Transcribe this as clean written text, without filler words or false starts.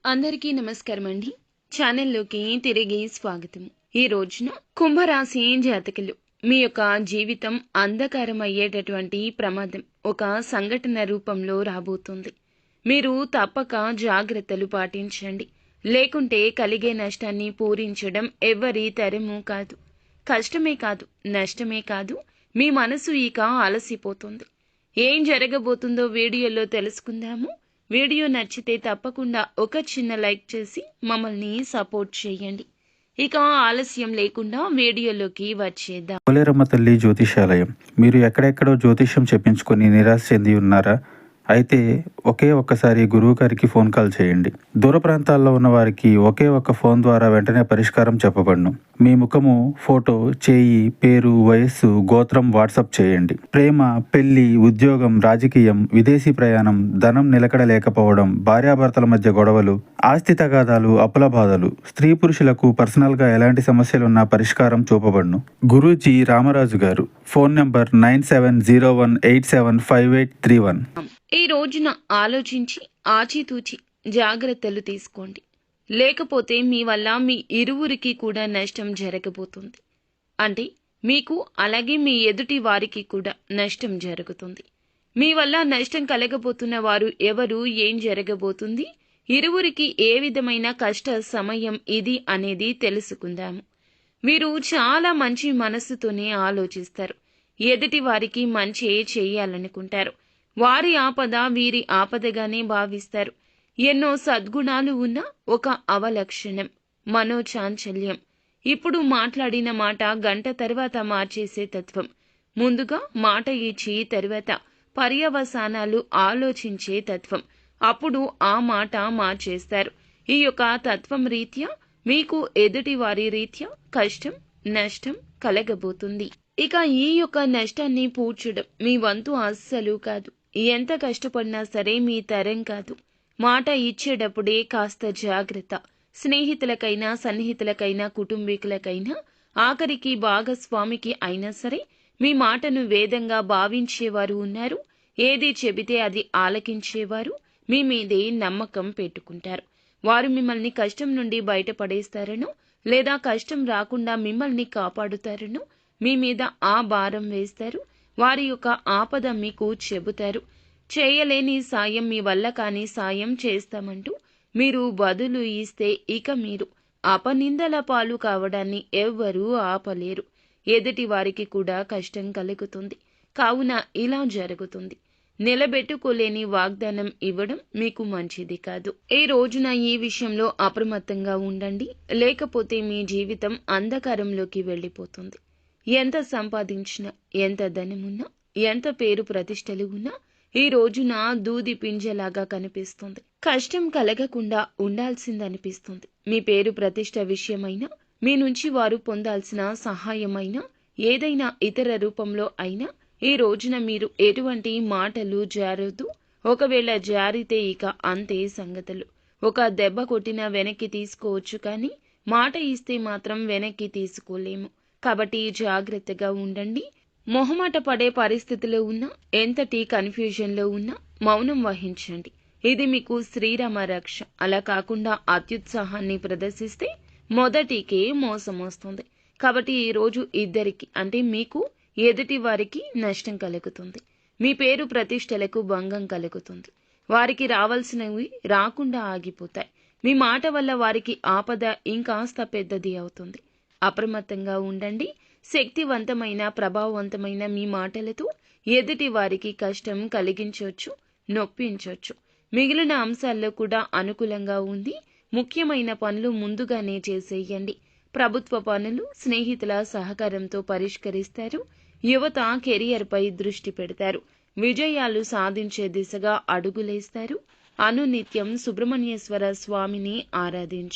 అందరికీ నమస్కారం అండి. ఛానల్లోకి తిరిగి స్వాగతం. ఈ రోజున కుంభరాశి జాతకులు మీ యొక్క జీవితం అంధకారం అయ్యేటటువంటి ప్రమాదం ఒక సంఘటన రూపంలో రాబోతుంది. మీరు తప్పక జాగ్రత్తలు పాటించండి. లేకుంటే కలిగే నష్టాన్ని పూరించడం ఎవ్వరి తరము కాదు. కష్టమే కాదు, నష్టమే కాదు, మీ మనసు ఇక అలసిపోతుంది. ఏం జరగబోతుందో వీడియోలో తెలుసుకుందాము. వీడియో నచ్చితే తప్పకుండా ఒక చిన్న లైక్ చేసి మమ్మల్ని సపోర్ట్ చేయండి. ఇక ఆలస్యం లేకుండా వీడియోలోకి వచ్చేద్దాం. పోలేరమ్మ తల్లి జ్యోతిషాలయం. మీరు ఎక్కడెక్కడో జ్యోతిష్యం చెప్పించుకొని నిరాశ చెంది ఉన్నారా? అయితే ఒక్కసారి గురువు గారికి ఫోన్ కాల్ చేయండి. దూర ప్రాంతాల్లో ఉన్న వారికి ఒకే ఒక్క ఫోన్ ద్వారా వెంటనే పరిష్కారం చెప్పబడును. మీ ముఖము, ఫోటో, చేయి, పేరు, వయస్సు, గోత్రం వాట్సాప్ చేయండి. ప్రేమ, పెళ్లి, ఉద్యోగం, రాజకీయం, విదేశీ ప్రయాణం, ధనం నిలకడ లేకపోవడం, భార్యాభర్తల మధ్య గొడవలు, ఆస్తి తగాదాలు, అప్పుల బాధలు, స్త్రీ పురుషులకు పర్సనల్ గా ఎలాంటి సమస్యలున్నా పరిష్కారం చూపబడును. గురూజీ రామరాజు గారు. Phone number 9701875831. ఈ రోజున ఆలోచించి ఆచితూచి జాగ్రత్తలు తీసుకోండి. లేకపోతే మీ వల్ల మీ ఇరువురికి కూడా నష్టం జరగబోతుంది. అంటే మీకు అలాగే మీ ఎదుటి వారికి కూడా నష్టం జరుగుతుంది. మీ వల్ల నష్టం కలగబోతున్న వారు ఎవరు, ఏం జరగబోతుంది, ఇరువురికి ఏ విధమైన కష్ట సమయం ఇది అనేది తెలుసుకుందాము. వీరు చాలా మంచి మనస్సుతోనే ఆలోచిస్తారు. ఎదుటి వారికి మంచి చేయాలనుకుంటారు. వారి ఆపద వీరి ఆపదగానే భావిస్తారు. ఎన్నో సద్గుణాలు ఉన్న ఒక అవలక్షణం మనోచాంచల్యం. ఇప్పుడు మాట్లాడిన మాట గంట తర్వాత మార్చేసే తత్వం. ముందుగా మాట ఇచ్చి తర్వాత పర్యవసానాలు ఆలోచించే తత్వం. అప్పుడు ఆ మాట మార్చేస్తారు. ఈ యొక్క తత్వం రీత్యా మీకు ఎదుటి వారి రీత్యా కష్టం, నష్టం కలగబోతుంది. ఇక ఈ యొక్క నష్టాన్ని పూడ్చడం మీ వంతు అస్సలు కాదు. ఎంత కష్టపడినా సరే మీ తరం కాదు. మాట ఇచ్చేటప్పుడే కాస్త జాగ్రత్త. స్నేహితులకైనా, సన్నిహితులకైనా, కుటుంబీకులకైనా, ఆఖరికి భాగస్వామికి అయినా సరే మీ మాటను వేదంగా భావించేవారు ఉన్నారు. ఏది చెబితే అది ఆలకించేవారు మీ మీదే నమ్మకం పెట్టుకుంటారు. వారు మిమ్మల్ని కష్టం నుండి బయటపడేస్తారనో లేదా కష్టం రాకుండా మిమ్మల్ని కాపాడుతారనో మీ మీద ఆ భారం వేస్తారు. వారి యొక్క ఆపద మీకు చెబుతారు. చేయలేని సాయం, మీ వల్ల కాని సాయం చేస్తామంటూ మీరు బదులు ఇస్తే ఇక మీరు అపనిందల పాలు కావడాన్ని ఎవ్వరూ ఆపలేరు. ఎదుటి వారికి కూడా కష్టం కలుగుతుంది. కావున ఇలా జరుగుతుంది. నిలబెట్టుకోలేని వాగ్దానం ఇవ్వడం మీకు మంచిది కాదు. ఈ రోజున ఈ విషయంలో అప్రమత్తంగా ఉండండి. లేకపోతే మీ జీవితం అంధకారంలోకి వెళ్ళిపోతుంది. ఎంత సంపాదించినా, ఎంత ధనమున్నా, ఎంత పేరు ప్రతిష్టలు ఉన్నా ఈ రోజున దూది పింజలాగా కనిపిస్తుంది. కష్టం కలగకుండా ఉండాల్సిందనిపిస్తుంది. మీ పేరు ప్రతిష్ట విషయమైనా, మీ నుంచి వారు పొందాల్సిన సహాయమైనా, ఏదైనా ఇతర రూపంలో అయినా ఈ రోజున మీరు ఎటువంటి మాటలు జారొద్దు. ఒకవేళ జారితే ఇక అంతే సంగతులు. ఒక దెబ్బ కొట్టినా వెనక్కి తీసుకోవచ్చు, కానీ మాట ఇస్తే మాత్రం వెనక్కి తీసుకోలేము. కాబట్టి జాగ్రత్తగా ఉండండి. మొహమాట పడే పరిస్థితిలో ఉన్నా, ఎంతటి కన్ఫ్యూజన్లో ఉన్నా మౌనం వహించండి. ఇది మీకు శ్రీరామ రక్ష. అలా కాకుండా అత్యుత్సాహాన్ని ప్రదర్శిస్తే మొదటికే మోసం వస్తుంది. కాబట్టి ఈ రోజు ఇద్దరికి, అంటే మీకు, ఎదుటి వారికి నష్టం కలుగుతుంది. మీ పేరు ప్రతిష్టలకు భంగం కలుగుతుంది. వారికి రావాల్సినవి రాకుండా ఆగిపోతాయి. మీ మాట వల్ల వారికి ఆపద ఇంకాస్త పెద్దది అవుతుంది. అప్రమత్తంగా ఉండండి. శక్తివంతమైన, ప్రభావవంతమైన మీ మాటలతో ఎదుటి వారికి కష్టం కలిగించవచ్చు, నొప్పించవచ్చు. మిగిలిన అంశాల్లో కూడా అనుకూలంగా ఉంది. ముఖ్యమైన పనులు ముందుగానే చేసేయండి. ప్రభుత్వ పనులు స్నేహితుల సహకారంతో పరిష్కరిస్తారు. యువత కెరియర్పై దృష్టి పెడతారు. విజయాలు సాధించే దిశగా అడుగులేస్తారు. అనునిత్యం సుబ్రహ్మణ్యేశ్వర స్వామిని ఆరాధించు.